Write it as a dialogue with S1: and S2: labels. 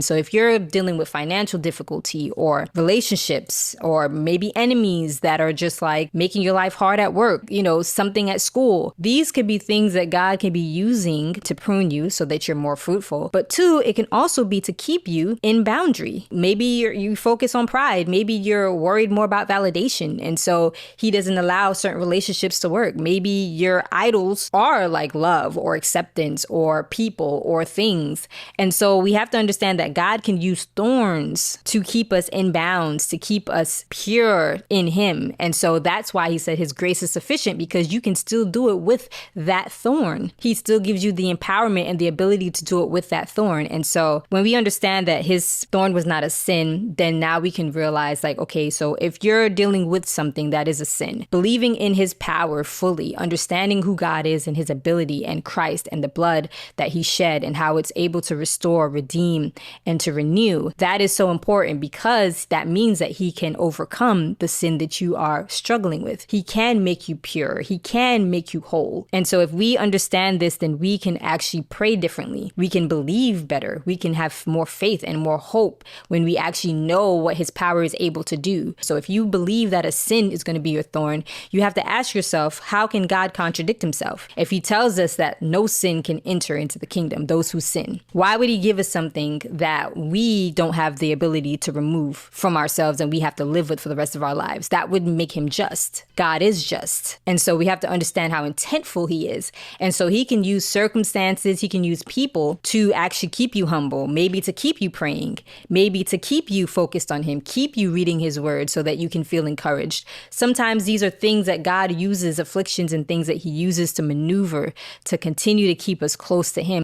S1: So if you're dealing with financial difficulty or relationships or maybe enemies that are just like making your life hard at work, something at school, these could be things that God can be using to prune you so that you're more fruitful. But two, it can also be to keep you in boundary. Maybe you focus on pride. Maybe you're worried more about validation. And so he doesn't allow certain relationships to work. Maybe your idols are like love or acceptance or people or things. And so we have to understand that God can use thorns to keep us in bounds, to keep us pure in him. And so that's why he said his grace is sufficient, because you can still do it with that thorn. He still gives you the empowerment and the ability to do it with that thorn. And so when we understand that his thorn was not a sin, then now we can realize like, okay, so if you're dealing with something that is a sin, believing in his power fully, understanding who God is and his ability and Christ and the blood that he shed and how it's able to restore, redeem, and to renew, that is so important, because that means that he can overcome the sin that you are struggling with. He can make you pure. He can make you whole. And so if we understand this, then we can actually pray differently. We can believe better. We can have more faith and more hope when we actually know what his power is able to do. So if you believe that a sin is going to be your thorn, you have to ask yourself, how can God contradict himself? If he tells us that no sin can enter into the kingdom, those who sin, why would he give us something that we don't have the ability to remove from ourselves and we have to live with for the rest of our lives? That wouldn't make him just. God is just. And so we have to understand how intentful he is. And so he can use circumstances, he can use people to actually keep you humble, maybe to keep you praying, maybe to keep you focused on him, keep you reading his word so that you can feel encouraged. Sometimes these are things that God uses, afflictions and things that he uses to maneuver to continue to keep us close to him.